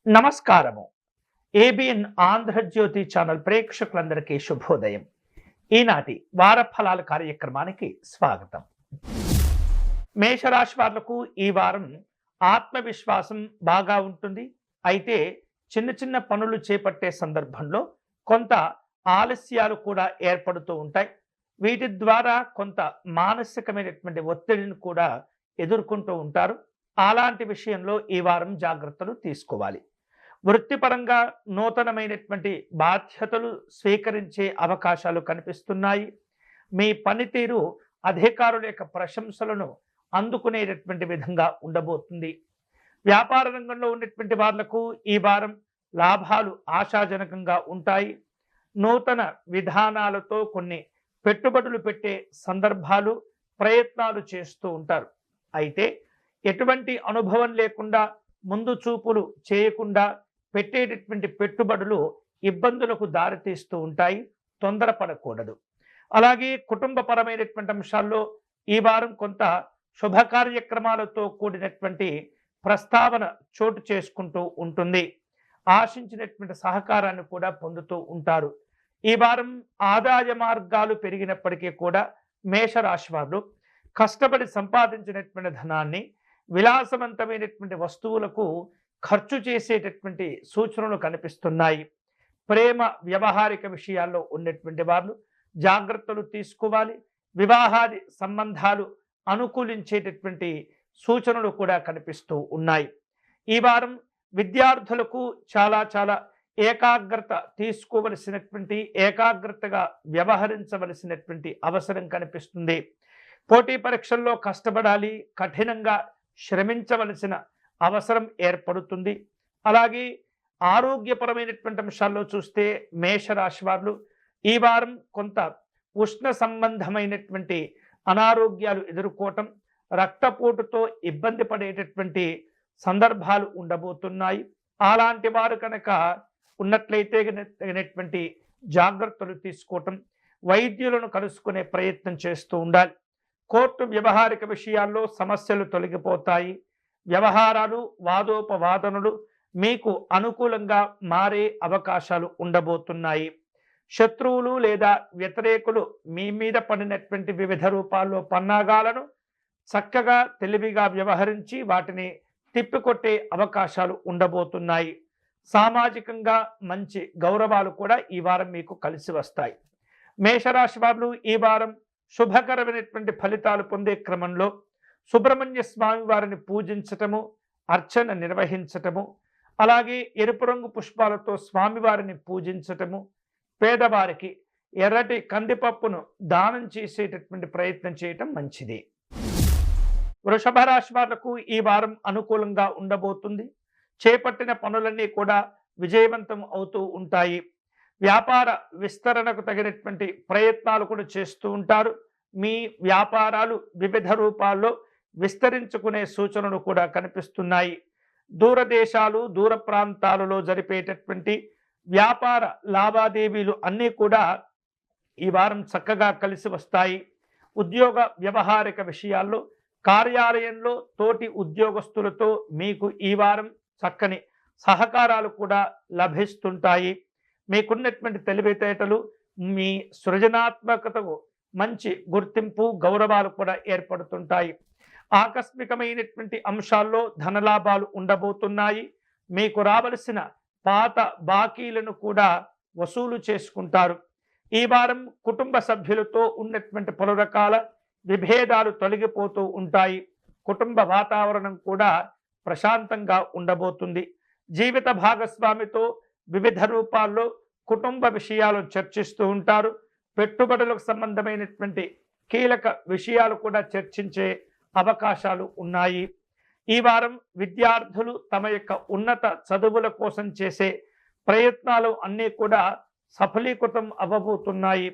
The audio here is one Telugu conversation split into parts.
నమస్కారము. ఏబిఎన్ ఆంధ్రజ్యోతి ఛానల్ ప్రేక్షకులందరికీ శుభోదయం. ఈనాటి వార ఫలాల కార్యక్రమానికి స్వాగతం. మేషరాశి వాళ్లకు ఈ వారం ఆత్మవిశ్వాసం బాగా ఉంటుంది. అయితే చిన్న చిన్న పనులు చేపట్టే సందర్భంలో కొంత ఆలస్యాలు కూడా ఏర్పడుతూ ఉంటాయి. వీటి ద్వారా కొంత మానసికమైనటువంటి ఒత్తిడిని కూడా ఎదుర్కొంటూ ఉంటారు. అలాంటి విషయంలో ఈ వారం జాగ్రత్తలు తీసుకోవాలి. వృత్తిపరంగా నూతనమైనటువంటి బాధ్యతలు స్వీకరించే అవకాశాలు కనిపిస్తున్నాయి. మీ పనితీరు అధికారుల యొక్క ప్రశంసలను అందుకునేటటువంటి విధంగా ఉండబోతుంది. వ్యాపార రంగంలో ఉన్నటువంటి వాళ్లకు ఈ వారం లాభాలు ఆశాజనకంగా ఉంటాయి. నూతన విధానాలతో కొన్ని పెట్టుబడులు పెట్టే సందర్భాలు ప్రయత్నాలు చేస్తూ ఉంటారు. అయితే ఎటువంటి అనుభవం లేకుండా ముందు చూపులు చేయకుండా పెట్టేటటువంటి పెట్టుబడులు ఇబ్బందులకు దారితీస్తూ ఉంటాయి. తొందరపడకూడదు. అలాగే కుటుంబపరమైనటువంటి అంశాల్లో ఈ వారం కొంత శుభ కార్యక్రమాలతో కూడినటువంటి ప్రస్తావన చోటు చేసుకుంటూ ఉంటుంది. ఆశించినటువంటి సహకారాన్ని కూడా పొందుతూ ఉంటారు. ఈ వారం ఆదాయ మార్గాలు పెరిగినప్పటికీ కూడా మేషరాశి వారు కష్టపడి సంపాదించినటువంటి ధనాన్ని విలాసవంతమైనటువంటి వస్తువులకు ఖర్చు చేసేటటువంటి సూచనలు కనిపిస్తున్నాయి. ప్రేమ వ్యవహారిక విషయాల్లో ఉన్నటువంటి వారు జాగ్రత్తలు తీసుకోవాలి. వివాహాది సంబంధాలు అనుకూలించేటటువంటి సూచనలు కూడా కనిపిస్తూ ఉన్నాయి. ఈ వారం విద్యార్థులకు చాలా ఏకాగ్రత తీసుకోవలసినటువంటి ఏకాగ్రతగా వ్యవహరించవలసినటువంటి అవసరం కనిపిస్తుంది. పోటీ పరీక్షల్లో కష్టపడాలి, కఠినంగా శ్రమించవలసిన అవసరం ఏర్పడుతుంది. అలాగే ఆరోగ్యపరమైనటువంటి అంశాల్లో చూస్తే మేషరాశి వారు ఈ వారం కొంత ఉష్ణ సంబంధమైనటువంటి అనారోగ్యాలు ఎదుర్కోవటం, రక్తపోటుతో ఇబ్బంది పడేటటువంటి సందర్భాలు ఉండబోతున్నాయి. అలాంటి వారు కనుక ఉన్నట్లయితే తగినటువంటి జాగ్రత్తలు తీసుకోవటం, వైద్యులను కలుసుకునే ప్రయత్నం చేస్తూ ఉండాలి. కోర్టు వ్యవహారిక విషయాల్లో సమస్యలు తొలగిపోతాయి. వ్యవహారాలు వాదోపవాదనలు మీకు అనుకూలంగా మారే అవకాశాలు ఉండబోతున్నాయి. శత్రువులు లేదా వ్యతిరేకులు మీ మీద పడినటువంటి వివిధ రూపాల్లో పన్నాగాలను చక్కగా తెలివిగా వ్యవహరించి వాటిని తిప్పికొట్టే అవకాశాలు ఉండబోతున్నాయి. సామాజికంగా మంచి గౌరవాలు కూడా ఈ వారం మీకు కలిసి వస్తాయి. మేషరాశి వారు ఈ వారం శుభకరమైనటువంటి ఫలితాలు పొందే క్రమంలో సుబ్రహ్మణ్య స్వామి వారిని పూజించటము, అర్చన నిర్వహించటము, అలాగే ఎరుపు రంగు పుష్పాలతో స్వామివారిని పూజించటము, పేదవారికి ఎర్రటి కందిపప్పును దానం చేసేటటువంటి ప్రయత్నం చేయటం మంచిది. వృషభ రాశి వాళ్లకు ఈ వారం అనుకూలంగా ఉండబోతుంది. చేపట్టిన పనులన్నీ కూడా విజయవంతం అవుతూ ఉంటాయి. వ్యాపార విస్తరణకు తగినటువంటి ప్రయత్నాలు కూడా చేస్తూ ఉంటారు. మీ వ్యాపారాలు వివిధ రూపాల్లో విస్తరించుకునే సూచనలు కూడా కనిపిస్తున్నాయి. దూరదేశాలు, దూర ప్రాంతాలలో జరిపేటటువంటి వ్యాపార లావాదేవీలు అన్నీ కూడా ఈ వారం చక్కగా కలిసి వస్తాయి. ఉద్యోగ వ్యవహారిక విషయాల్లో కార్యాలయంలో తోటి ఉద్యోగస్తులతో మీకు ఈ వారం చక్కని సహకారాలు కూడా లభిస్తుంటాయి. మీకున్నటువంటి తెలివితేటలు, మీ సృజనాత్మకతకు మంచి గుర్తింపు, గౌరవాలు కూడా ఏర్పడుతుంటాయి. ఆకస్మికమైనటువంటి అంశాల్లో ధనలాభాలు ఉండబోతున్నాయి. మీకు రావలసిన పాత బాకీలను కూడా వసూలు చేసుకుంటారు. ఈ వారం కుటుంబ సభ్యులతో ఉన్నటువంటి పలు రకాల విభేదాలు తొలగిపోతూ ఉంటాయి. కుటుంబ వాతావరణం కూడా ప్రశాంతంగా ఉండబోతుంది. జీవిత భాగస్వామితో వివిధ రూపాల్లో కుటుంబ విషయాలు చర్చిస్తూ ఉంటారు. పెట్టుబడులకు సంబంధమైనటువంటి కీలక విషయాలు కూడా చర్చించే అవకాశాలు ఉన్నాయి. ఈ వారం విద్యార్థులు తమ యొక్క ఉన్నత చదువుల కోసం చేసే ప్రయత్నాలు అన్నీ కూడా సఫలీకృతం అవ్వబోతున్నాయి.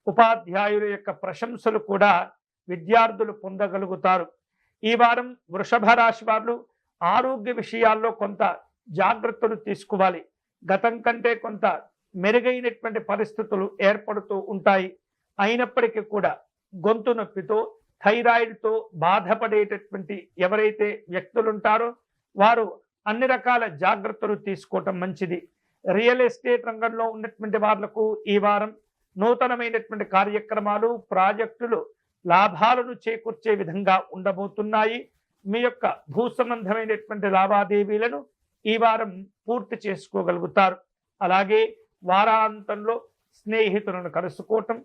ఉపాధ్యాయుల యొక్క ప్రశంసలు కూడా విద్యార్థులు పొందగలుగుతారు. ఈ వారం వృషభ రాశి వారు ఆరోగ్య విషయాల్లో కొంత జాగ్రత్తలు తీసుకోవాలి. గతం కంటే కొంత మెరుగైనటువంటి పరిస్థితులు ఏర్పడుతూ ఉంటాయి. అయినప్పటికీ కూడా గొంతు నొప్పితో, థైరాయిడ్తో బాధపడేటటువంటి ఎవరైతే వ్యక్తులు ఉంటారో వారు అన్ని రకాల జాగ్రత్తలు తీసుకోవటం మంచిది. రియల్ ఎస్టేట్ రంగంలో ఉన్నటువంటి వాళ్లకు ఈ వారం నూతనమైనటువంటి కార్యక్రమాలు, ప్రాజెక్టులు లాభాలను చేకూర్చే విధంగా ఉండబోతున్నాయి. మీ యొక్క భూ సంబంధమైనటువంటి లావాదేవీలను ఈ వారం పూర్తి చేసుకోగలుగుతారు. అలాగే వారాంతంలో స్నేహితులను కలుసుకోవటం,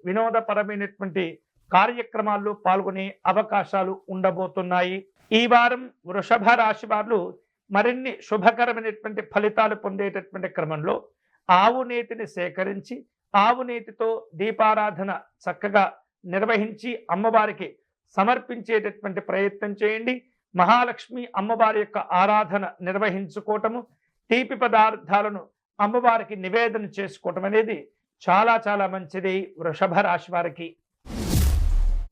వినోదపరమైనటువంటి కార్యక్రమాల్లో పాల్గొనే అవకాశాలు ఉండబోతున్నాయి. ఈ వారం వృషభ రాశి వారు మరిన్ని శుభకరమైనటువంటి ఫలితాలు పొందేటటువంటి క్రమంలో ఆవు నేతిని సేకరించి ఆవు నేతితో దీపారాధన చక్కగా నిర్వహించి అమ్మవారికి సమర్పించేటటువంటి ప్రయత్నం చేయండి. మహాలక్ష్మి అమ్మవారి యొక్క ఆరాధన నిర్వహించుకోవటము, తీపి పదార్థాలను అమ్మవారికి నివేదన చేసుకోవటం అనేది చాలా చాలా మంచిది వృషభ రాశి వారికి.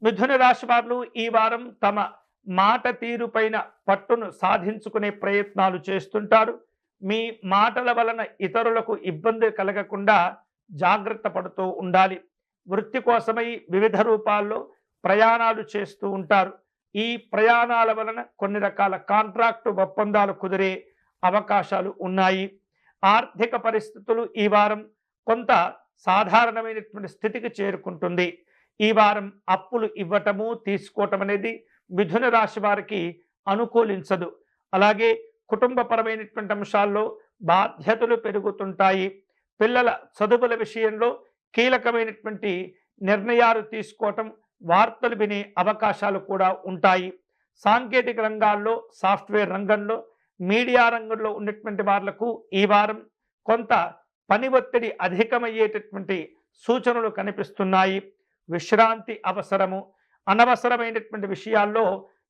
మిథున రాశి వారు ఈ వారం తమ మాట తీరు పైన పట్టును సాధించుకునే ప్రయత్నాలు చేస్తుంటారు. మీ మాటల వలన ఇతరులకు ఇబ్బంది కలగకుండా జాగ్రత్త పడుతూ ఉండాలి. వృత్తి కోసమై వివిధ రూపాల్లో ప్రయాణాలు చేస్తూ ఉంటారు. ఈ ప్రయాణాల వలన కొన్ని రకాల కాంట్రాక్టు ఒప్పందాలు కుదిరే అవకాశాలు ఉన్నాయి. ఆర్థిక పరిస్థితులు ఈ వారం కొంత సాధారణమైనటువంటి స్థితికి చేరుకుంటుంది. ఈ వారం అప్పులు ఇవ్వటము తీసుకోవటం అనేది మిథున రాశి వారికి అనుకూలించదు. అలాగే కుటుంబపరమైనటువంటి అంశాల్లో బాధ్యతలు పెరుగుతుంటాయి. పిల్లల చదువుల విషయంలో కీలకమైనటువంటి నిర్ణయాలు తీసుకోవటం, వార్తలు వినే అవకాశాలు కూడా ఉంటాయి. సాంకేతిక రంగాల్లో, సాఫ్ట్వేర్ రంగంలో, మీడియా రంగంలో ఉన్నటువంటి వాళ్లకు ఈ వారం కొంత పని ఒత్తిడి అధికమయ్యేటటువంటి సూచనలు కనిపిస్తున్నాయి. విశ్రాంతి అవసరము. అనవసరమైనటువంటి విషయాల్లో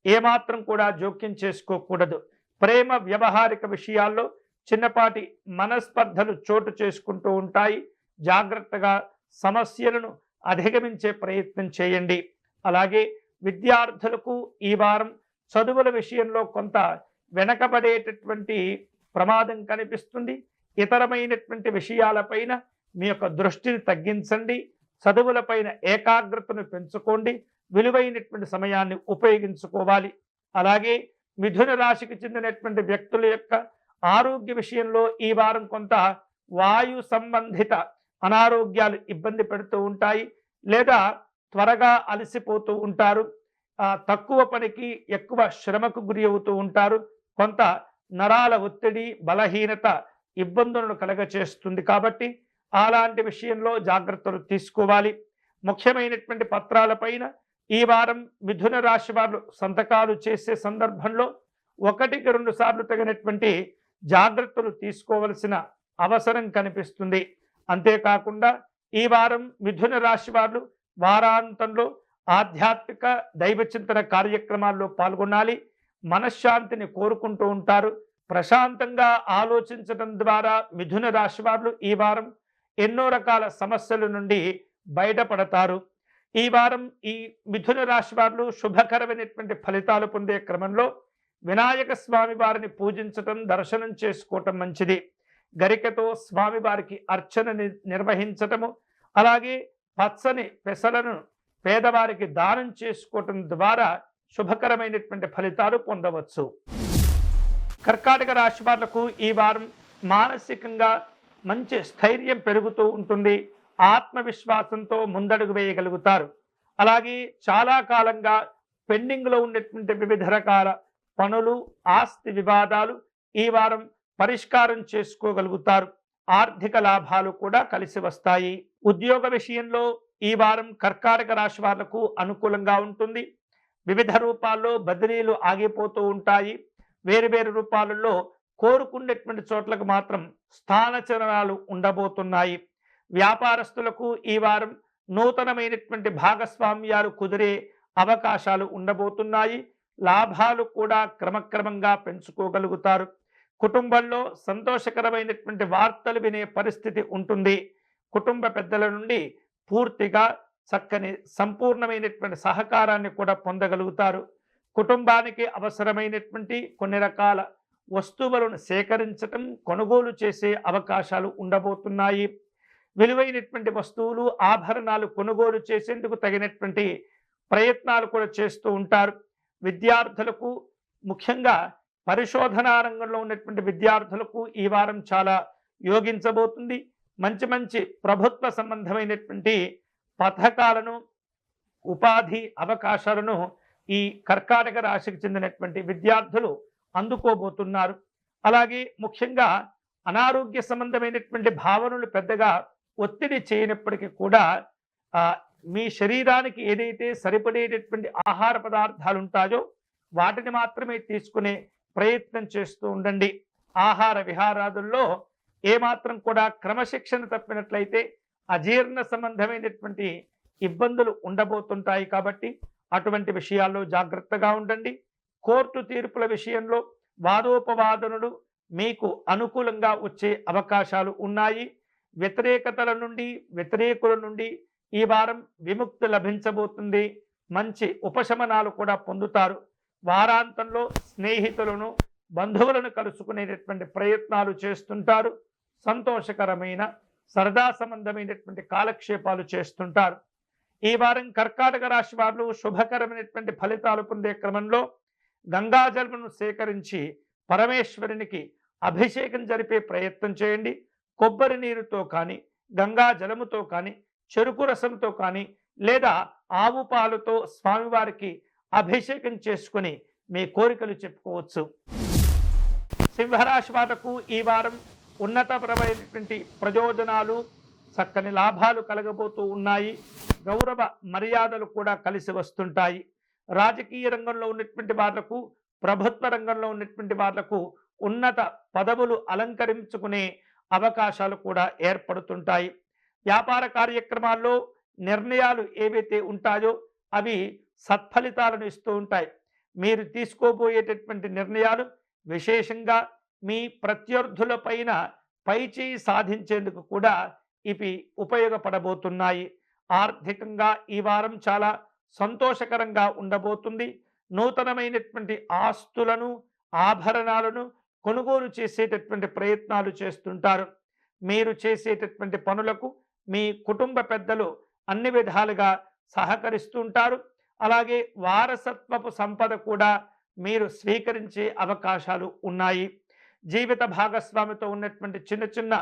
ఏమాత్రం కూడా జోక్యం చేసుకోకూడదు. ప్రేమ వ్యవహారిక విషయాల్లో చిన్నపాటి మనస్పర్ధలు చోటు చేసుకుంటూ ఉంటాయి. జాగ్రత్తగా సమస్యలను అధిగమించే ప్రయత్నం చేయండి. అలాగే విద్యార్థులకు ఈ వారం చదువుల విషయంలో కొంత వెనకబడేటటువంటి ప్రమాదం కనిపిస్తుంది. ఇతరమైనటువంటి విషయాలపైన మీ యొక్క దృష్టిని తగ్గించండి. చదువులపైన ఏకాగ్రతను పెంచుకోండి. విలువైనటువంటి సమయాన్ని ఉపయోగించుకోవాలి. అలాగే మిథున రాశికి చెందినటువంటి వ్యక్తుల యొక్క ఆరోగ్య విషయంలో ఈ వారం కొంత వాయు సంబంధిత అనారోగ్యాలు ఇబ్బంది పెడుతూ ఉంటాయి. లేదా త్వరగా అలసిపోతూ ఉంటారు. తక్కువ పనికి ఎక్కువ శ్రమకు గురి అవుతూ ఉంటారు. కొంత నరాల ఒత్తిడి, బలహీనత ఇబ్బందులను కలగచేస్తుంది. కాబట్టి అలాంటి విషయంలో జాగ్రత్తలు తీసుకోవాలి. ముఖ్యమైనటువంటి పత్రాలపైన ఈ వారం మిథున రాశి వారు సంతకాలు చేసే సందర్భంలో 1-2 సార్లు తగినటువంటి జాగ్రత్తలు తీసుకోవలసిన అవసరం కనిపిస్తుంది. అంతేకాకుండా ఈ వారం మిథున రాశి వారు వారాంతంలో ఆధ్యాత్మిక దైవచింతన కార్యక్రమాల్లో పాల్గొనాలి. మనశ్శాంతిని కోరుకుంటూ ఉంటారు. ప్రశాంతంగా ఆలోచించడం ద్వారా మిథున రాశి వారు ఈ వారం ఎన్నో రకాల సమస్యల నుండి బయటపడతారు. ఈ వారం ఈ మిథున రాశి వారు శుభకరమైనటువంటి ఫలితాలు పొందే క్రమంలో వినాయక స్వామి వారిని పూజించటం, దర్శనం చేసుకోవటం మంచిది. గరికతో స్వామి వారికి అర్చన నిర్వహించటము, అలాగే పచ్చని పెసలను పేదవారికి దానం చేసుకోవటం ద్వారా శుభకరమైనటువంటి ఫలితాలు పొందవచ్చు. కర్కాటక రాశి వాళ్లకు ఈ వారం మానసికంగా మంచి స్థైర్యం పెరుగుతూ ఉంటుంది. ఆత్మవిశ్వాసంతో ముందడుగు వేయగలుగుతారు. అలాగే చాలా కాలంగా పెండింగ్లో ఉన్నటువంటి వివిధ రకాల పనులు, ఆస్తి వివాదాలు ఈ వారం పరిష్కారం చేసుకోగలుగుతారు. ఆర్థిక లాభాలు కూడా కలిసి వస్తాయి. ఉద్యోగ విషయంలో ఈ వారం కర్కాటక రాశి వాళ్లకు అనుకూలంగా ఉంటుంది. వివిధ రూపాల్లో బదిలీలు ఆగిపోతూ ఉంటాయి. వేరు రూపాలలో కోరుకున్నటువంటి చోట్లకు మాత్రం స్థానచలనాలు ఉండబోతున్నాయి. వ్యాపారస్తులకు ఈ వారం నూతనమైనటువంటి భాగస్వామ్యాలు కుదిరే అవకాశాలు ఉండబోతున్నాయి. లాభాలు కూడా క్రమక్రమంగా పెంచుకోగలుగుతారు. కుటుంబంలో సంతోషకరమైనటువంటి వార్తలు వినే పరిస్థితి ఉంటుంది. కుటుంబ పెద్దల నుండి పూర్తిగా చక్కని సంపూర్ణమైనటువంటి సహకారాన్ని కూడా పొందగలుగుతారు. కుటుంబానికి అవసరమైనటువంటి కొన్ని రకాల వస్తువులను సేకరించటం, కొనుగోలు చేసే అవకాశాలు ఉండబోతున్నాయి. విలువైనటువంటి వస్తువులు, ఆభరణాలు కొనుగోలు చేసేందుకు తగినటువంటి ప్రయత్నాలు కూడా చేస్తూ ఉంటారు. విద్యార్థులకు ముఖ్యంగా పరిశోధనా రంగంలో ఉన్నటువంటి విద్యార్థులకు ఈ వారం చాలా యోగించబోతుంది. మంచి మంచి ప్రభుత్వ సంబంధమైనటువంటి పథకాలను, ఉపాధి అవకాశాలను ఈ కర్కాటక రాశికి చెందినటువంటి విద్యార్థులు అందుకోబోతున్నారు. అలాగే ముఖ్యంగా అనారోగ్య సంబంధమైనటువంటి భావనలు పెద్దగా ఒత్తిడి చేయనప్పటికీ కూడా మీ శరీరానికి ఏదైతే సరిపడేటటువంటి ఆహార పదార్థాలు ఉంటాయో వాటిని మాత్రమే తీసుకునే ప్రయత్నం చేస్తూ ఉండండి. ఆహార విహారాదుల్లో ఏమాత్రం కూడా క్రమశిక్షణ తప్పినట్లయితే అజీర్ణ సంబంధమైనటువంటి ఇబ్బందులు ఉండబోతుంటాయి. కాబట్టి అటువంటి విషయాల్లో జాగ్రత్తగా ఉండండి. కోర్టు తీర్పుల విషయంలో వాదోపవాదనలు మీకు అనుకూలంగా వచ్చే అవకాశాలు ఉన్నాయి. వ్యతిరేకతల నుండి, వ్యతిరేకుల నుండి ఈ వారం విముక్తి లభించబోతుంది. మంచి ఉపశమనాలు కూడా పొందుతారు. వారాంతంలో స్నేహితులను, బంధువులను కలుసుకునేటటువంటి ప్రయత్నాలు చేస్తుంటారు. సంతోషకరమైన సరదా సంబంధమైనటువంటి కాలక్షేపాలు చేస్తుంటారు. ఈ వారం కర్కాటక రాశి వారు శుభకరమైనటువంటి ఫలితాలు పొందే క్రమంలో గంగాజలమును సేకరించి పరమేశ్వరునికి అభిషేకం జరిపే ప్రయత్నం చేయండి. కొబ్బరి నీరుతో కానీ, గంగా జలముతో కానీ, చెరుకు రసంతో కానీ లేదా ఆవు పాలతో స్వామివారికి అభిషేకం చేసుకుని మీ కోరికలు చెప్పుకోవచ్చు. సింహరాశి వారికి ఈ వారం ఉన్నతపరమైనటువంటి ప్రయోజనాలు, చక్కని లాభాలు కలగబోతూ ఉన్నాయి. గౌరవ మర్యాదలు కూడా కలిసి వస్తుంటాయి. రాజకీయ రంగంలో ఉన్నటువంటి వాళ్లకు, ప్రభుత్వ రంగంలో ఉన్నటువంటి వాళ్లకు ఉన్నత పదవులు అలంకరించుకునే అవకాశాలు కూడా ఏర్పడుతుంటాయి. వ్యాపార కార్యక్రమాల్లో నిర్ణయాలు ఏవైతే ఉంటాయో అవి సత్ఫలితాలను ఇస్తూ ఉంటాయి. మీరు తీసుకోబోయేటటువంటి నిర్ణయాలు విశేషంగా మీ ప్రత్యర్థుల పైన పైచేయి సాధించేందుకు కూడా ఇవి ఉపయోగపడబోతున్నాయి. ఆర్థికంగా ఈ వారం చాలా సంతోషకరంగా ఉండబోతుంది. నూతనమైనటువంటి ఆస్తులను, ఆభరణాలను కొనుగోలు చేసేటటువంటి ప్రయత్నాలు చేస్తుంటారు. మీరు చేసేటటువంటి పనులకు మీ కుటుంబ పెద్దలు అన్ని విధాలుగా సహకరిస్తుంటారు. అలాగే వారసత్వపు సంపద కూడా మీరు స్వీకరించే అవకాశాలు ఉన్నాయి. జీవిత భాగస్వామితో ఉన్నటువంటి చిన్న చిన్న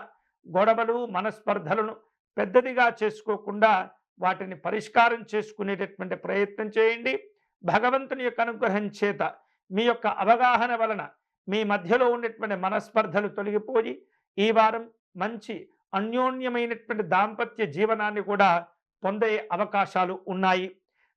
గొడవలు, మనస్పర్ధలను పెద్దదిగా చేసుకోకుండా వాటిని పరిష్కారం చేసుకునేటటువంటి ప్రయత్నం చేయండి. భగవంతుని యొక్క అనుగ్రహం చేత మీ యొక్క అవగాహన వలన మీ మధ్యలో ఉన్నటువంటి మనస్పర్ధలు తొలగిపోయి ఈ వారం మంచి అన్యోన్యమైనటువంటి దాంపత్య జీవనాన్ని కూడా పొందే అవకాశాలు ఉన్నాయి.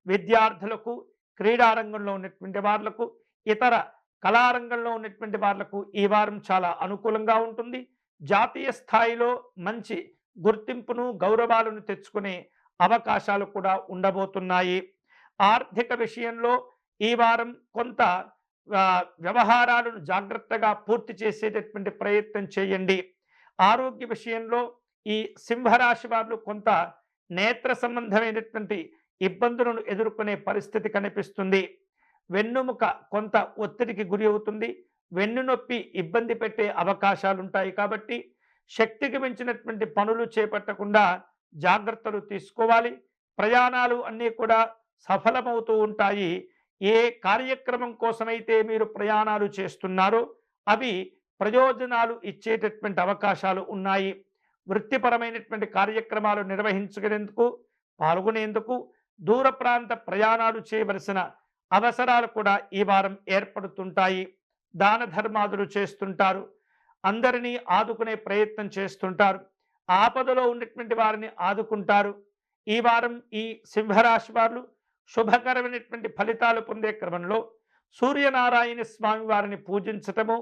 విద్యార్థులకు, క్రీడారంగంలో ఉన్నటువంటి వాళ్లకు, ఇతర కళారంగంలో ఉన్నటువంటి వాళ్లకు ఈ వారం చాలా అనుకూలంగా ఉంటుంది. జాతీయ స్థాయిలో మంచి గుర్తింపును, గౌరవాలను తెచ్చుకునే అవకాశాలు కూడా ఉండబోతున్నాయి. ఆర్థిక విషయంలో ఈ వారం కొంత వ్యవహారాలను జాగ్రత్తగా పూర్తి చేసేటటువంటి ప్రయత్నం చేయండి. ఆరోగ్య విషయంలో ఈ సింహరాశి వారు కొంత నేత్ర సంబంధమైనటువంటి ఇబ్బందులను ఎదుర్కొనే పరిస్థితి కనిపిస్తుంది. వెన్నుముక కొంత ఒత్తిడికి గురి అవుతుంది. వెన్నునొప్పి ఇబ్బంది పెట్టే అవకాశాలు ఉంటాయి. కాబట్టి శక్తికి మించినటువంటి పనులు చేపట్టకుండా జాగ్రత్తలు తీసుకోవాలి. ప్రయాణాలు అన్నీ కూడా సఫలమవుతూ ఉంటాయి. ఏ కార్యక్రమం కోసమైతే మీరు ప్రయాణాలు చేస్తున్నారో అవి ప్రయోజనాలు ఇచ్చేటటువంటి అవకాశాలు ఉన్నాయి. వృత్తిపరమైనటువంటి కార్యక్రమాలు నిర్వహించుకునేందుకు, పాల్గొనేందుకు దూర ప్రాంత ప్రయాణాలు చేయవలసిన అవసరాలు కూడా ఈ వారం ఏర్పడుతుంటాయి. దాన ధర్మాదులు చేస్తుంటారు. అందరినీ ఆదుకునే ప్రయత్నం చేస్తుంటారు. ఆపదలో ఉన్నటువంటి వారిని ఆదుకుంటారు. ఈ వారం ఈ సింహరాశి వారు శుభకరమైనటువంటి ఫలితాలు పొందే క్రమంలో సూర్యనారాయణ స్వామి వారిని పూజించటము,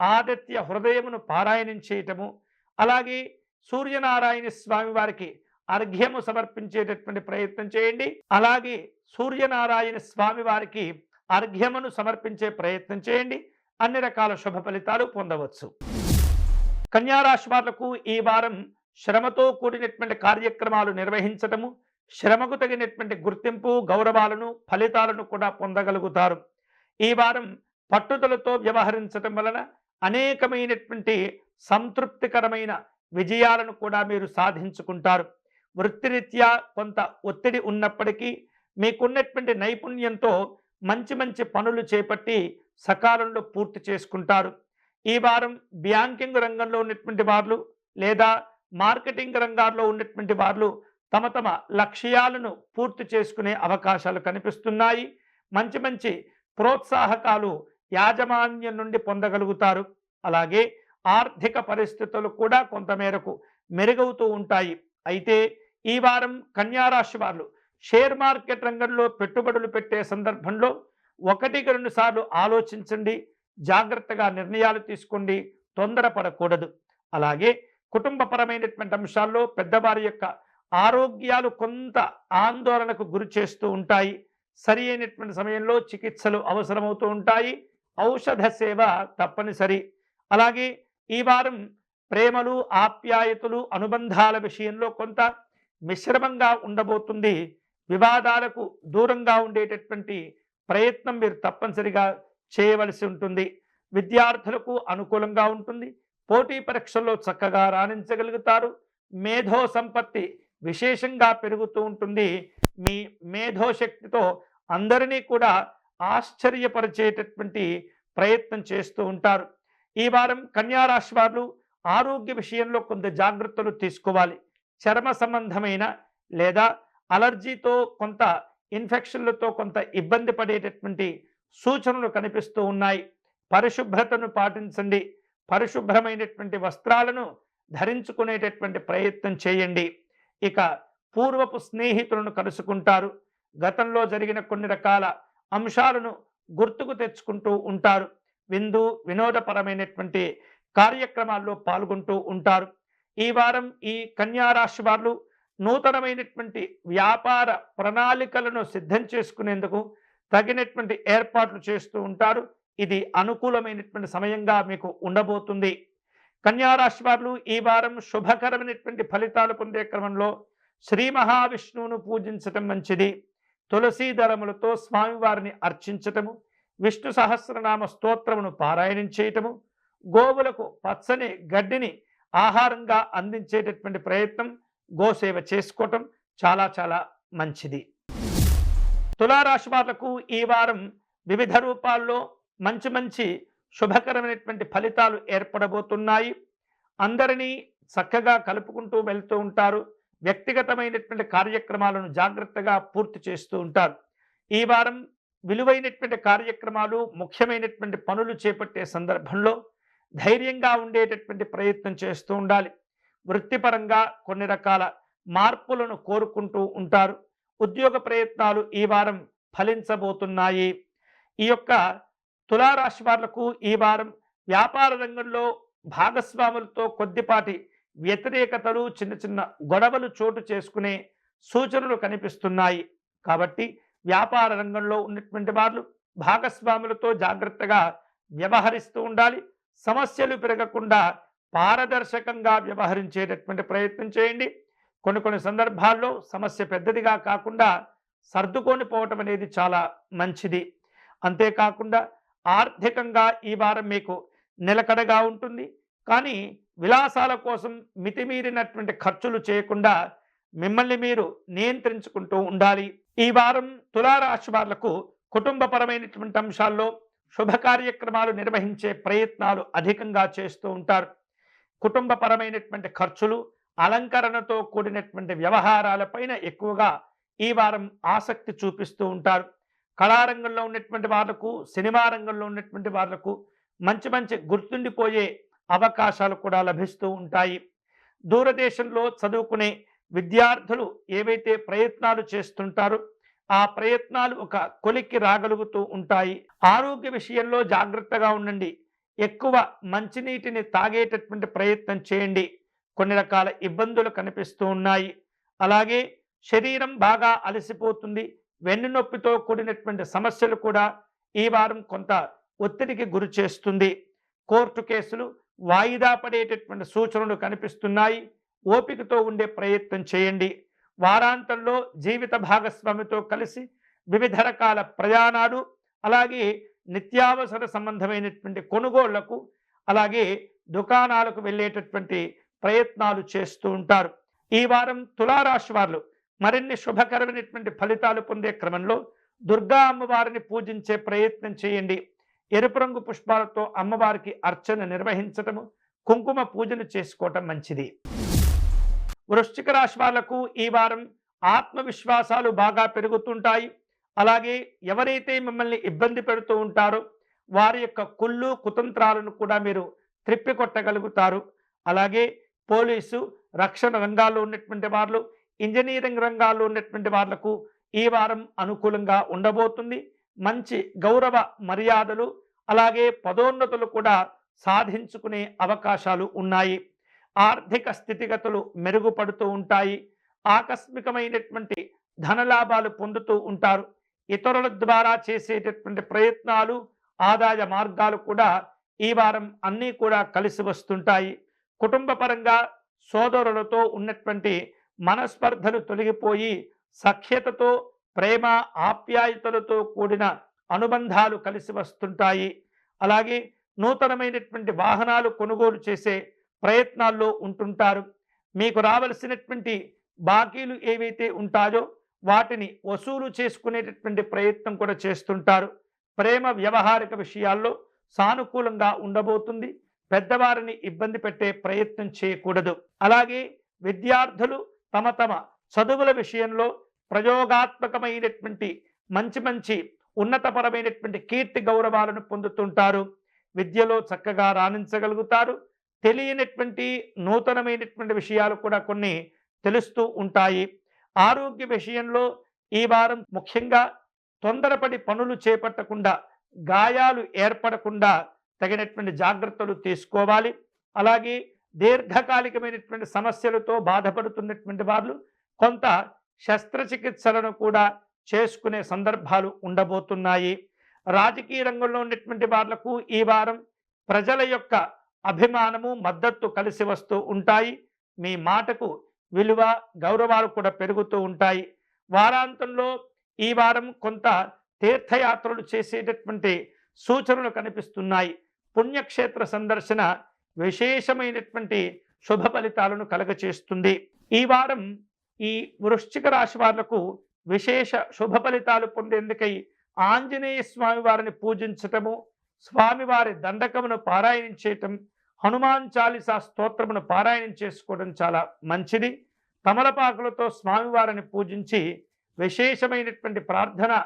ఆదిత్య హృదయమును పారాయణం చేయటము, అలాగే సూర్యనారాయణ స్వామి వారికి అర్ఘ్యము సమర్పించేటటువంటి ప్రయత్నం చేయండి. అలాగే సూర్యనారాయణ స్వామి వారికి అర్ఘ్యమును సమర్పించే ప్రయత్నం చేయండి. అన్ని రకాల శుభ ఫలితాలు పొందవచ్చు. కన్యారాశి వాళ్లకు ఈ వారం శ్రమతో కూడినటువంటి కార్యక్రమాలు నిర్వహించటము, శ్రమకు తగినటువంటి గుర్తింపు, గౌరవాలను, ఫలితాలను కూడా పొందగలుగుతారు. ఈ వారం పట్టుదలతో వ్యవహరించటం వలన అనేకమైనటువంటి సంతృప్తికరమైన విజయాలను కూడా మీరు సాధించుకుంటారు. వృత్తిరీత్యా కొంత ఒత్తిడి ఉన్నప్పటికీ మీకున్నటువంటి నైపుణ్యంతో మంచి మంచి పనులు చేపట్టి సకాలంలో పూర్తి చేసుకుంటారు. ఈ వారం బ్యాంకింగ్ రంగంలో ఉన్నటువంటి వారు లేదా మార్కెటింగ్ రంగాల్లో ఉన్నటువంటి వారు తమ తమ లక్ష్యాలను పూర్తి చేసుకునే అవకాశాలు కనిపిస్తున్నాయి. మంచి మంచి ప్రోత్సాహకాలు యాజమాన్యం నుండి పొందగలుగుతారు. అలాగే ఆర్థిక పరిస్థితులు కూడా కొంతమేరకు మెరుగవుతూ ఉంటాయి. అయితే ఈ వారం కన్యా రాశి వారు షేర్ మార్కెట్ రంగంలో పెట్టుబడులు పెట్టే సందర్భంలో 1-2 సార్లు ఆలోచించండి, జాగ్రత్తగా నిర్ణయాలు తీసుకోండి, తొందరపడకూడదు. అలాగే కుటుంబపరమైనటువంటి అంశాల్లో పెద్దవారి యొక్క ఆరోగ్యాలు కొంత ఆందోళనకు గురి చేస్తూ ఉంటాయి. సరి అయినటువంటి సమయంలో చికిత్సలు అవసరమవుతూ ఉంటాయి. ఔషధ సేవ తప్పనిసరి. అలాగే ఈ వారం ప్రేమలు, ఆప్యాయతలు, అనుబంధాల విషయంలో కొంత మిశ్రమంగా ఉండబోతుంది. వివాదాలకు దూరంగా ఉండేటటువంటి ప్రయత్నం మీరు తప్పనిసరిగా చేయవలసి ఉంటుంది. విద్యార్థులకు అనుకూలంగా ఉంటుంది. పోటీ పరీక్షల్లో చక్కగా రాణించగలుగుతారు. మేధో సంపత్తి విశేషంగా పెరుగుతూ ఉంటుంది. మీ మేధోశక్తితో అందరినీ కూడా ఆశ్చర్యపరిచేటటువంటి ప్రయత్నం చేస్తూ ఉంటారు. ఈ వారం కన్యా రాశి వారు ఆరోగ్య విషయంలో కొంత జాగ్రత్తలు తీసుకోవాలి. చర్మ సంబంధమైన లేదా అలర్జీతో కొంత ఇన్ఫెక్షన్లతో కొంత ఇబ్బంది పడేటటువంటి సూచనలు కనిపిస్తూ ఉన్నాయి. పరిశుభ్రతను పాటించండి. పరిశుభ్రమైనటువంటి వస్త్రాలను ధరించుకునేటటువంటి ప్రయత్నం చేయండి. ఇక పూర్వపు స్నేహితులను కలుసుకుంటారు. గతంలో జరిగిన కొన్ని రకాల అంశాలను గుర్తుకు తెచ్చుకుంటూ ఉంటారు. వినోదపరమైనటువంటి కార్యక్రమాల్లో పాల్గొంటూ ఉంటారు. ఈ వారం ఈ కన్యా రాశి వారు నూతనమైనటువంటి వ్యాపార ప్రణాళికలను సిద్ధం చేసుకునేందుకు తగినటువంటి ఏర్పాట్లు చేస్తూ ఉంటారు. ఇది అనుకూలమైనటువంటి సమయంగా మీకు ఉండబోతుంది. కన్యా రాశి వారు ఈ వారం శుభకరమైనటువంటి ఫలితాలు పొందే క్రమంలో శ్రీ మహావిష్ణువును పూజించటం మంచిది. తులసీ దళములతో స్వామివారిని అర్చించటము, విష్ణు సహస్రనామ స్తోత్రమును పారాయణం చేయటము, గోవులకు పచ్చని గడ్డిని ఆహారంగా అందించేటటువంటి ప్రయత్నం, గోసేవ చేసుకోవటం చాలా చాలా మంచిది. తులారాశి వాళ్లకు ఈ వారం వివిధ రూపాల్లో మంచి మంచి శుభకరమైనటువంటి ఫలితాలు ఏర్పడబోతున్నాయి. అందరినీ చక్కగా కలుపుకుంటూ వెళ్తూ ఉంటారు. వ్యక్తిగతమైనటువంటి కార్యక్రమాలను జాగ్రత్తగా పూర్తి చేస్తూ ఉంటారు. ఈ వారం విలువైనటువంటి కార్యక్రమాలు, ముఖ్యమైనటువంటి పనులు చేపట్టే సందర్భంలో ధైర్యంగా ఉండేటటువంటి ప్రయత్నం చేస్తూ ఉండాలి. వృత్తిపరంగా కొన్ని రకాల మార్పులను కోరుకుంటూ ఉంటారు. ఉద్యోగ ప్రయత్నాలు ఈ వారం ఫలించబోతున్నాయి. ఈ యొక్క తులారాశి వాళ్లకు ఈ వారం వ్యాపార రంగంలో భాగస్వాములతో కొద్దిపాటి వ్యతిరేకతలు, చిన్న చిన్న గొడవలు చోటు చేసుకునే సూచనలు కనిపిస్తున్నాయి. కాబట్టి వ్యాపార రంగంలో ఉన్నటువంటి వారు భాగస్వాములతో జాగ్రత్తగా వ్యవహరిస్తూ ఉండాలి. సమస్యలు పెరగకుండా పారదర్శకంగా వ్యవహరించేటటువంటి ప్రయత్నం చేయండి. కొన్ని సందర్భాల్లో సమస్య పెద్దదిగా కాకుండా సర్దుకొని పోవటం అనేది చాలా మంచిది. అంతేకాకుండా ఆర్థికంగా ఈ వారం మీకు నిలకడగా ఉంటుంది. కానీ విలాసాల కోసం మితిమీరినటువంటి ఖర్చులు చేయకుండా మిమ్మల్ని మీరు నియంత్రించుకుంటూ ఉండాలి. ఈ వారం తులారాశి వాళ్లకు కుటుంబపరమైనటువంటి అంశాల్లో శుభ కార్యక్రమాలు నిర్వహించే ప్రయత్నాలు అధికంగా చేస్తూ ఉంటారు. కుటుంబపరమైనటువంటి ఖర్చులు, అలంకరణతో కూడినటువంటి వ్యవహారాలపైన ఎక్కువగా ఈ వారం ఆసక్తి చూపిస్తూ ఉంటారు. కళారంగంలో ఉన్నటువంటి వాళ్లకు, సినిమా రంగంలో ఉన్నటువంటి వాళ్లకు మంచి మంచి గుర్తుండిపోయే అవకాశాలు కూడా లభిస్తూ ఉంటాయి. దూరదేశంలో చదువుకునే విద్యార్థులు ఏవైతే ప్రయత్నాలు చేస్తుంటారో ఆ ప్రయత్నాలు ఒక కొలిక్కి రాగలుగుతూ ఉంటాయి. ఆరోగ్య విషయంలో జాగ్రత్తగా ఉండండి. ఎక్కువ మంచినీటిని తాగేటటువంటి ప్రయత్నం చేయండి. కొన్ని రకాల ఇబ్బందులు కనిపిస్తూ ఉన్నాయి. అలాగే శరీరం బాగా అలసిపోతుంది. వెన్నునొప్పితో కూడినటువంటి సమస్యలు కూడా ఈ వారం కొంత ఒత్తిడికి గురి చేస్తుంది. కోర్టు కేసులు వాయిదా పడేటటువంటి సూచనలు కనిపిస్తున్నాయి. ఓపికతో ఉండే ప్రయత్నం చేయండి. వారాంతంలో జీవిత భాగస్వామితో కలిసి వివిధ రకాల ప్రయాణాలు, అలాగే నిత్యావసర సంబంధమైనటువంటి కొనుగోళ్లకు, అలాగే దుకాణాలకు వెళ్ళేటటువంటి ప్రయత్నాలు చేస్తూ ఉంటారు. ఈ వారం తులారాశి వారు మరిన్ని శుభకరమైనటువంటి ఫలితాలు పొందే క్రమంలో దుర్గా అమ్మవారిని పూజించే ప్రయత్నం చేయండి. ఎరుపు రంగు పుష్పాలతో అమ్మవారికి అర్చన నిర్వహించటము, కుంకుమ పూజలు చేసుకోవటం మంచిది. వృశ్చిక రాశి వాళ్లకు ఈ వారం ఆత్మవిశ్వాసాలు బాగా పెరుగుతుంటాయి. అలాగే ఎవరైతే మిమ్మల్ని ఇబ్బంది పెడుతూ ఉంటారో వారి యొక్క కుళ్ళు కుతంత్రాలను కూడా మీరు త్రిప్పికొట్టగలుగుతారు. అలాగే పోలీసు, రక్షణ రంగాల్లో ఉన్నటువంటి వాళ్ళు, ఇంజనీరింగ్ రంగాల్లో ఉన్నటువంటి వాళ్లకు ఈ వారం అనుకూలంగా ఉండబోతుంది. మంచి గౌరవ మర్యాదలు అలాగే పదోన్నతులు కూడా సాధించుకునే అవకాశాలు ఉన్నాయి. ఆర్థిక స్థితిగతులు మెరుగుపడుతూ ఉంటాయి. ఆకస్మికమైనటువంటి ధనలాభాలు పొందుతూ ఉంటారు. ఇతరుల ద్వారా చేసేటటువంటి ప్రయత్నాలు, ఆదాయ మార్గాలు కూడా ఈ వారం అన్నీ కూడా కలిసి వస్తుంటాయి. కుటుంబ పరంగా సోదరులతో ఉన్నటువంటి మనస్పర్ధలు తొలగిపోయి సఖ్యతతో, ప్రేమ ఆప్యాయతలతో కూడిన అనుబంధాలు కలిసి వస్తుంటాయి. అలాగే నూతనమైనటువంటి వాహనాలు కొనుగోలు చేసే ప్రయత్నాల్లో ఉంటుంటారు. మీకు రావలసినటువంటి బాకీలు ఏవైతే ఉంటాయో వాటిని వసూలు చేసుకునేటటువంటి ప్రయత్నం కూడా చేస్తుంటారు. ప్రేమ వ్యవహారిక విషయాల్లో సానుకూలంగా ఉండబోతుంది. పెద్దవారిని ఇబ్బంది పెట్టే ప్రయత్నం చేయకూడదు. అలాగే విద్యార్థులు తమ తమ చదువుల విషయంలో ప్రయోగాత్మకమైనటువంటి మంచి ఉన్నతపరమైనటువంటి కీర్తి గౌరవాలను పొందుతుంటారు. విద్యలో చక్కగా రాణించగలుగుతారు. తెలియనటువంటి నూతనమైనటువంటి విషయాలు కూడా కొన్ని తెలుస్తూ ఉంటాయి. ఆరోగ్య విషయంలో ఈ వారం ముఖ్యంగా తొందరపడి పనులు చేపట్టకుండా, గాయాలు ఏర్పడకుండా తగినటువంటి జాగ్రత్తలు తీసుకోవాలి. అలాగే దీర్ఘకాలికమైనటువంటి సమస్యలతో బాధపడుతున్నటువంటి వాళ్ళు కొంత శస్త్రచికిత్సలను కూడా చేసుకునే సందర్భాలు ఉండబోతున్నాయి. రాజకీయ రంగంలో ఉన్నటువంటి వాళ్లకు ఈ వారం ప్రజల యొక్క అభిమానము, మద్దతు కలిసి వస్తూ ఉంటాయి. మీ మాటకు విలువ, గౌరవాలు కూడా పెరుగుతూ ఉంటాయి. వారాంతంలో ఈ వారం కొంత తీర్థయాత్రలు చేసేటటువంటి సూచనలు కనిపిస్తున్నాయి. పుణ్యక్షేత్ర సందర్శన విశేషమైనటువంటి శుభ ఫలితాలను కలగచేస్తుంది. ఈ వారం ఈ వృశ్చిక రాశి వాళ్లకు విశేష శుభ ఫలితాలు పొందేందుకై ఆంజనేయ స్వామి వారిని పూజించటము, స్వామివారి దండకమును పారాయణం చేయటం, హనుమాన్ చాలీసా స్తోత్రమును పారాయణం చేసుకోవడం చాలా మంచిది. తమలపాకులతో స్వామివారిని పూజించి విశేషమైనటువంటి ప్రార్థన,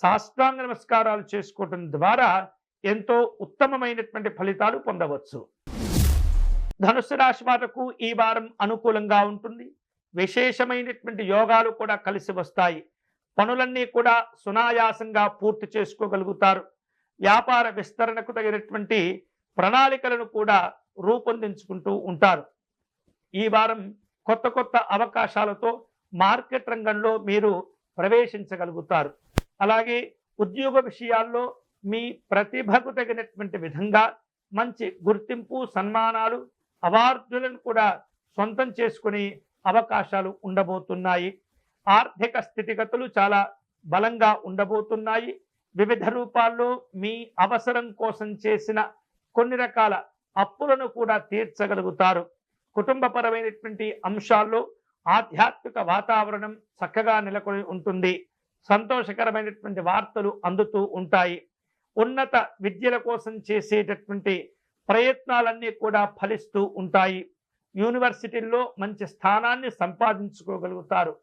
సాష్టాంగ నమస్కారాలు చేసుకోవటం ద్వారా ఎంతో ఉత్తమమైనటువంటి ఫలితాలు పొందవచ్చు. ధనుస్సు రాశి వాళ్లకు ఈ వారం అనుకూలంగా ఉంటుంది. విశేషమైనటువంటి యోగాలు కూడా కలిసి వస్తాయి. పనులన్నీ కూడా సునాయాసంగా పూర్తి చేసుకోగలుగుతారు. వ్యాపార విస్తరణకు తగినటువంటి ప్రణాళికలను కూడా రూపొందించుకుంటూ ఉంటారు. ఈ వారం కొత్త అవకాశాలతో మార్కెట్ రంగంలో మీరు ప్రవేశించగలుగుతారు. అలాగే ఉద్యోగ విషయాల్లో మీ ప్రతిభకు తగినటువంటి విధంగా మంచి గుర్తింపు, సన్మానాలు, అవార్డులను కూడా సొంతం చేసుకునే అవకాశాలు ఉండబోతున్నాయి. ఆర్థిక స్థితిగతులు చాలా బలంగా ఉండబోతున్నాయి. వివిధ రూపాల్లో మీ అవసరం కోసం చేసిన కొన్ని రకాల అప్పులను కూడా తీర్చగలుగుతారు. కుటుంబపరమైనటువంటి అంశాల్లో ఆధ్యాత్మిక వాతావరణం చక్కగా నెలకొని ఉంటుంది. సంతోషకరమైనటువంటి వార్తలు అందుతూ ఉంటాయి. ఉన్నత విద్యల కోసం చేసేటటువంటి ప్రయత్నాలన్నీ కూడా ఫలిస్తూ ఉంటాయి. యూనివర్సిటీల్లో మంచి స్థానాన్ని సంపాదించుకోగలుగుతారు.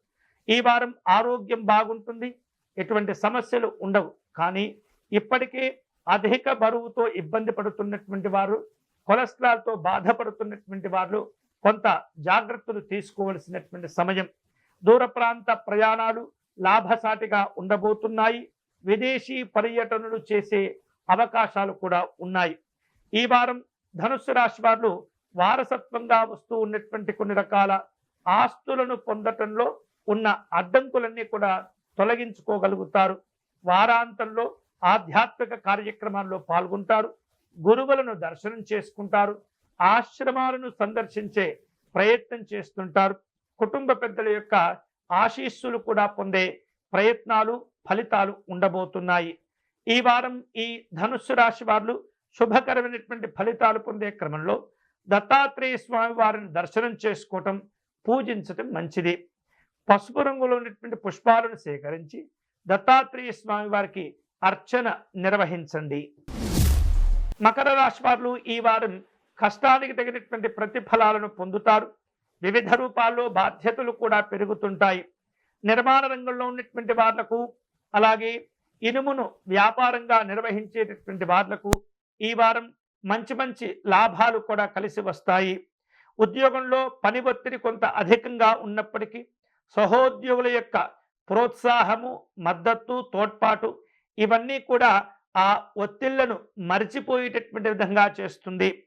ఈ వారం ఆరోగ్యం బాగుంటుంది. ఎటువంటి సమస్యలు ఉండవు. కానీ ఇప్పటికే అధిక బరువుతో ఇబ్బంది పడుతున్నటువంటి వారు, కొలెస్ట్రాల్తో బాధపడుతున్నటువంటి వారు కొంత జాగ్రత్తలు తీసుకోవలసినటువంటి సమయం. దూర ప్రాంత ప్రయాణాలు లాభసాటిగా ఉండబోతున్నాయి. విదేశీ పర్యటనలు చేసే అవకాశాలు కూడా ఉన్నాయి. ఈ వారం ధనుస్సు రాశి వారు వారసత్వంగా వస్తూ ఉన్నటువంటి కొన్ని రకాల ఆస్తులను పొందటంలో ఉన్న అడ్డంకులన్నీ కూడా తొలగించుకోగలుగుతారు. వారాంతంలో ఆధ్యాత్మిక కార్యక్రమాల్లో పాల్గొంటారు. గురువులను దర్శనం చేసుకుంటారు. ఆశ్రమాలను సందర్శించే ప్రయత్నం చేస్తుంటారు. కుటుంబ పెద్దల యొక్క ఆశీస్సులు కూడా పొందే ప్రయత్నాలు, ఫలితాలు ఉండబోతున్నాయి. ఈ వారం ఈ ధనుస్సు రాశి వారు శుభకరమైనటువంటి ఫలితాలు పొందే క్రమంలో దత్తాత్రేయ స్వామి వారిని దర్శనం చేసుకోవటం, పూజించటం మంచిది. పసుపు రంగులో ఉన్నటువంటి పుష్పాలను సేకరించి దత్తాత్రేయ స్వామి వారికి అర్చన నిర్వహించండి. మకర రాశి వారు ఈ వారం కష్టానికి తగినటువంటి ప్రతిఫలాలను పొందుతారు. వివిధ రూపాల్లో బాధ్యతలు కూడా పెరుగుతుంటాయి. నిర్మాణ రంగంలో ఉన్నటువంటి వాళ్లకు, అలాగే ఇనుమును వ్యాపారంగా నిర్వహించేటటువంటి వాళ్లకు ఈ వారం మంచి మంచి లాభాలు కూడా కలిసి వస్తాయి. ఉద్యోగంలో పని ఒత్తిడి కొంత అధికంగా ఉన్నప్పటికీ సహోద్యోగుల యొక్క ప్రోత్సాహము, మద్దతు, తోడ్పాటు ఇవన్నీ కూడా ఆ ఒత్తిళ్లను మరిచిపోయేటటువంటి విధంగా చేస్తుంది.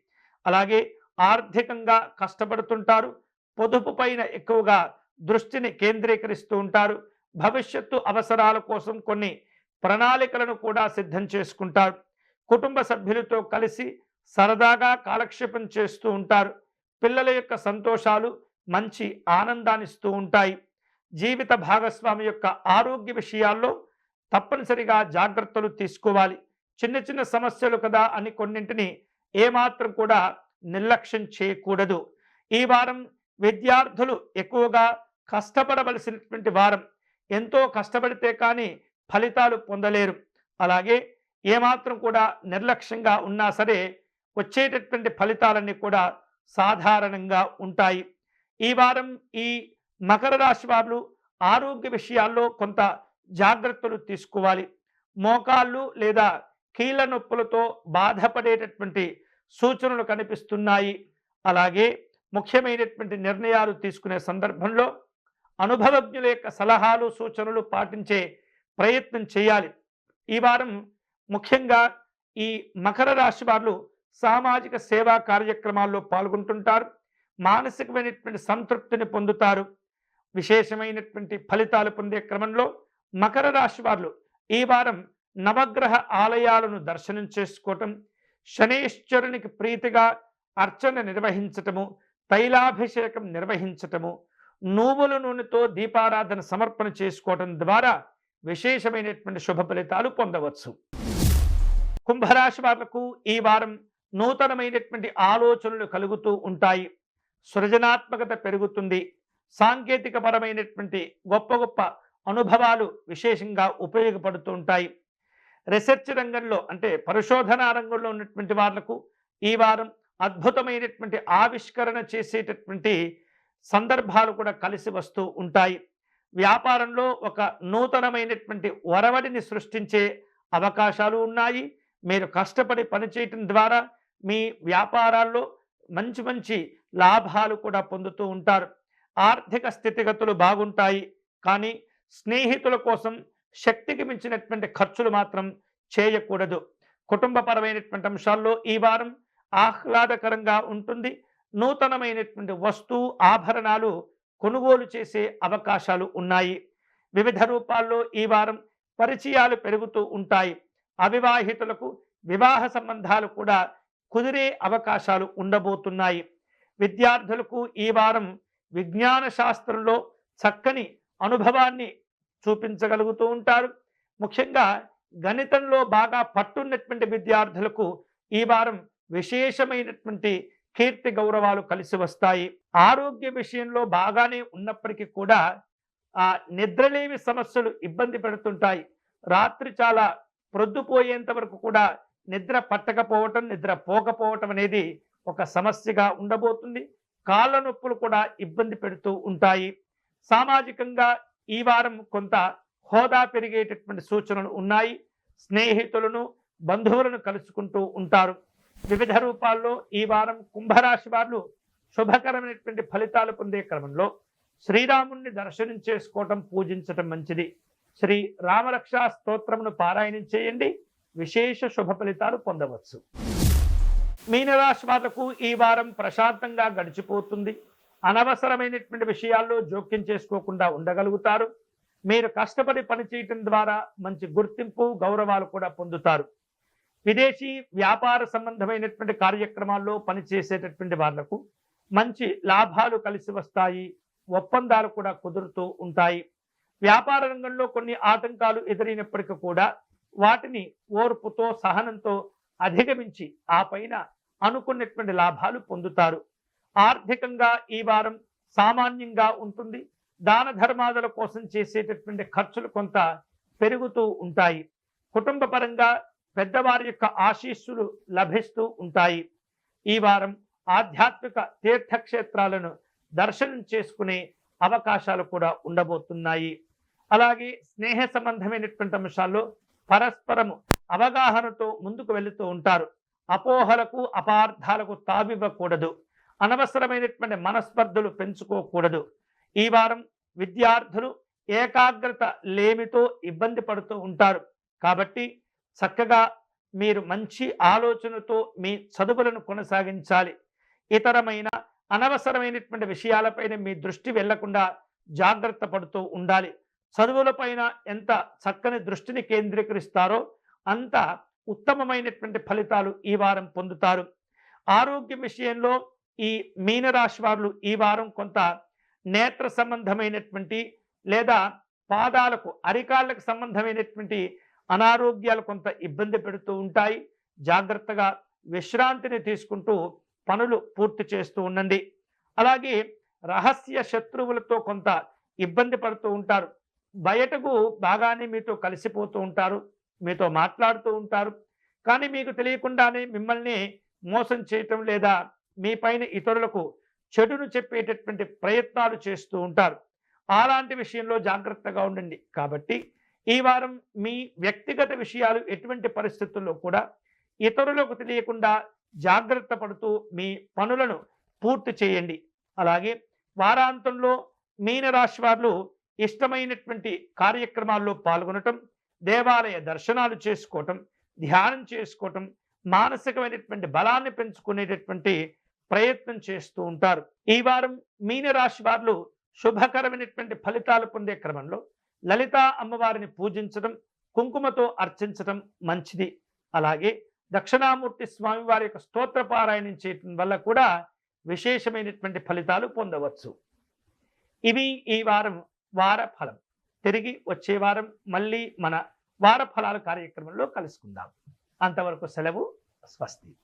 అలాగే ఆర్థికంగా కష్టపడుతుంటారు. పొదుపు పైన ఎక్కువగా దృష్టిని కేంద్రీకరిస్తూ ఉంటారు. భవిష్యత్తు అవసరాల కోసం కొన్ని ప్రణాళికలను కూడా సిద్ధం చేసుకుంటారు. కుటుంబ సభ్యులతో కలిసి సరదాగా కాలక్షేపం చేస్తూ ఉంటారు. పిల్లల యొక్క సంతోషాలు మంచి ఆనందాన్నిస్తూ ఉంటాయి. జీవిత భాగస్వామి యొక్క ఆరోగ్య విషయాల్లో తప్పనిసరిగా జాగ్రత్తలు తీసుకోవాలి. చిన్న చిన్న సమస్యలు కదా అని కొన్నింటిని ఏమాత్రం కూడా నిర్లక్ష్యం చేయకూడదు. ఈ వారం విద్యార్థులు ఎక్కువగా కష్టపడవలసినటువంటి వారం. ఎంతో కష్టపడితే కానీ ఫలితాలు పొందలేరు. అలాగే ఏమాత్రం కూడా నిర్లక్ష్యంగా ఉన్నా సరే వచ్చేటటువంటి ఫలితాలన్నీ కూడా సాధారణంగా ఉంటాయి. ఈ వారం ఈ మకర రాశి వారు ఆరోగ్య విషయాల్లో కొంత జాగ్రత్తలు తీసుకోవాలి. మోకాళ్ళు లేదా కీళ్ళ నొప్పులతో బాధపడేటటువంటి సూచనలు కనిపిస్తున్నాయి. అలాగే ముఖ్యమైనటువంటి నిర్ణయాలు తీసుకునే సందర్భంలో అనుభవజ్ఞుల యొక్క సలహాలు, సూచనలు పాటించే ప్రయత్నం చేయాలి. ఈ వారం ముఖ్యంగా ఈ మకర రాశి వారు సామాజిక సేవా కార్యక్రమాల్లో పాల్గొంటుంటారు. మానసికమైనటువంటి సంతృప్తిని పొందుతారు. విశేషమైనటువంటి ఫలితాలు పొందే క్రమంలో మకర రాశి వారు ఈ వారం నవగ్రహ ఆలయాలను దర్శనం చేసుకోవటం, శనేశ్వరునికి ప్రీతిగా అర్చన నిర్వహించటము, తైలాభిషేకం నిర్వహించటము, నువ్వుల నూనెతో దీపారాధన సమర్పణ చేసుకోవటం ద్వారా విశేషమైనటువంటి శుభ ఫలితాలు పొందవచ్చు. కుంభరాశి వాళ్లకు ఈ వారం నూతనమైనటువంటి ఆలోచనలు కలుగుతూ ఉంటాయి. సృజనాత్మకత పెరుగుతుంది. సాంకేతిక పరమైనటువంటి గొప్ప గొప్ప అనుభవాలు విశేషంగా ఉపయోగపడుతూ ఉంటాయి. రీసెర్చ్ రంగంలో అంటే పరిశోధనా రంగంలో ఉన్నటువంటి వాళ్లకు ఈ వారం అద్భుతమైనటువంటి ఆవిష్కరణ చేసేటటువంటి సందర్భాలు కూడా కలిసి వస్తూ ఉంటాయి. వ్యాపారంలో ఒక నూతనమైనటువంటి ఒరవడిని సృష్టించే అవకాశాలు ఉన్నాయి. మీరు కష్టపడి పనిచేయటం ద్వారా మీ వ్యాపారాల్లో మంచి మంచి లాభాలు కూడా పొందుతూ ఉంటారు. ఆర్థిక స్థితిగతులు బాగుంటాయి. కానీ స్నేహితుల కోసం శక్తికి మించినటువంటి ఖర్చులు మాత్రం చేయకూడదు. కుటుంబపరమైనటువంటి అంశాల్లో ఈ వారం ఆహ్లాదకరంగా ఉంటుంది. నూతనమైనటువంటి వస్తువు, ఆభరణాలు కొనుగోలు చేసే అవకాశాలు ఉన్నాయి. వివిధ రూపాల్లో ఈ వారం పరిచయాలు పెరుగుతూ ఉంటాయి. అవివాహితులకు వివాహ సంబంధాలు కూడా కుదిరే అవకాశాలు ఉండబోతున్నాయి. విద్యార్థులకు ఈ వారం విజ్ఞాన శాస్త్రంలో చక్కని అనుభవాన్ని చూపించగలుగుతూ ఉంటారు. ముఖ్యంగా గణితంలో బాగా పట్టున్నటువంటి విద్యార్థులకు ఈ వారం విశేషమైనటువంటి కీర్తి గౌరవాలు కలిసి వస్తాయి. ఆరోగ్య విషయంలో బాగానే ఉన్నప్పటికీ కూడా నిద్రలేమి సమస్యలు ఇబ్బంది పెడుతుంటాయి. రాత్రి చాలా ప్రొద్దుపోయేంత వరకు కూడా నిద్ర పట్టకపోవటం, నిద్ర పోకపోవటం అనేది ఒక సమస్యగా ఉండబోతుంది. కాళ్ళ నొప్పులు కూడా ఇబ్బంది పెడుతూ ఉంటాయి. సామాజికంగా ఈ వారం కొంత హోదా పెరిగేటటువంటి సూచనలు ఉన్నాయి. స్నేహితులను, బంధువులను కలుసుకుంటూ ఉంటారు. వివిధ రూపాల్లో ఈ వారం కుంభరాశి వారు శుభకరమైనటువంటి ఫలితాలు పొందే క్రమంలో శ్రీరాముణ్ణి దర్శనం చేసుకోవటం, పూజించటం మంచిది. శ్రీ రామరక్షా స్తోత్రమును పారాయణం చేయండి. విశేష శుభ ఫలితాలు పొందవచ్చు. మీనరాశి వాళ్లకు ఈ వారం ప్రశాంతంగా గడిచిపోతుంది. అనవసరమైనటువంటి విషయాల్లో జోక్యం చేసుకోకుండా ఉండగలుగుతారు. మీరు కష్టపడి పనిచేయటం ద్వారా మంచి గుర్తింపు, గౌరవాలు కూడా పొందుతారు. విదేశీ వ్యాపార సంబంధమైనటువంటి కార్యక్రమాల్లో పనిచేసేటటువంటి వాళ్లకు మంచి లాభాలు కలిసి వస్తాయి. ఒప్పందాలు కూడా కుదురుతూ ఉంటాయి. వ్యాపార రంగంలో కొన్ని ఆటంకాలు ఎదురైనప్పటికీ కూడా వాటిని ఓర్పుతో, సహనంతో అధిగమించి ఆ పైన అనుకున్నటువంటి లాభాలు పొందుతారు. ఆర్థికంగా ఈ వారం సామాన్యంగా ఉంటుంది. దాన ధర్మాదుల కోసం చేసేటటువంటి ఖర్చులు కొంత పెరుగుతూ ఉంటాయి. కుటుంబ పరంగా పెద్దవారి యొక్క ఆశీస్సులు లభిస్తూ ఉంటాయి. ఈ వారం ఆధ్యాత్మిక తీర్థక్షేత్రాలను దర్శనం చేసుకునే అవకాశాలు కూడా ఉండబోతున్నాయి. అలాగే స్నేహ సంబంధమైనటువంటి అంశాల్లో పరస్పరము అవగాహనతో ముందుకు వెళుతూ ఉంటారు. అపోహలకు అపార్థాలకు తావివ్వకూడదు. అనవసరమైనటువంటి మనస్పర్ధలు పెంచుకోకూడదు. ఈ వారం విద్యార్థులు ఏకాగ్రత లేమితో ఇబ్బంది పడుతూ ఉంటారు. కాబట్టి చక్కగా మీరు మంచి ఆలోచనతో మీ చదువులను కొనసాగించాలి. ఇతరమైన అనవసరమైనటువంటి విషయాలపైన మీ దృష్టి వెళ్లకుండా జాగ్రత్త పడుతూ ఉండాలి. చదువులపైన ఎంత చక్కని దృష్టిని కేంద్రీకరిస్తారో అంత ఉత్తమమైనటువంటి ఫలితాలు ఈ వారం పొందుతారు. ఆరోగ్యం విషయంలో ఈ మీనరాశి వారు ఈ వారం కొంత నేత్ర సంబంధమైనటువంటి లేదా పాదాలకు అరికాళ్ళకు సంబంధమైనటువంటి అనారోగ్యాలు కొంత ఇబ్బంది పెడుతూ ఉంటాయి. జాగ్రత్తగా విశ్రాంతిని తీసుకుంటూ పనులు పూర్తి చేస్తూ ఉండండి. అలాగే రహస్య శత్రువులతో కొంత ఇబ్బంది పడుతూ ఉంటారు. బయటకు బాగానే మీతో కలిసిపోతూ ఉంటారు, మీతో మాట్లాడుతూ ఉంటారు. కానీ మీకు తెలియకుండానే మిమ్మల్ని మోసం చేయటం లేదా మీ పైన ఇతరులకు చెడును చెప్పేటటువంటి ప్రయత్నాలు చేస్తూ ఉంటారు. అలాంటి విషయంలో జాగ్రత్తగా ఉండండి. కాబట్టి ఈ వారం మీ వ్యక్తిగత విషయాలు ఎటువంటి పరిస్థితుల్లో కూడా ఇతరులకు తెలియకుండా జాగ్రత్త పడుతూ మీ పనులను పూర్తి చేయండి. అలాగే వారాంతంలో మీనరాశి వారు ఇష్టమైనటువంటి కార్యక్రమాల్లో పాల్గొనటం, దేవాలయ దర్శనాలు చేసుకోవటం, ధ్యానం చేసుకోవటం, మానసికమైనటువంటి బలాన్ని పెంచుకునేటటువంటి ప్రయత్నం చేస్తూ ఉంటారు. ఈ వారం మీనరాశి వారు శుభకరమైనటువంటి ఫలితాలు పొందే క్రమంలో లలితా అమ్మవారిని పూజించడం, కుంకుమతో అర్చించడం మంచిది. అలాగే దక్షిణామూర్తి స్వామి వారి యొక్క స్తోత్ర పారాయణం చేయటం వల్ల కూడా విశేషమైనటువంటి ఫలితాలు పొందవచ్చు. ఇవి ఈ వారం వార ఫలం. తిరిగి వచ్చే వారం మళ్ళీ మన వార ఫలాల కార్యక్రమంలో కలుసుకుందాం. అంతవరకు సెలవు. స్వస్తి.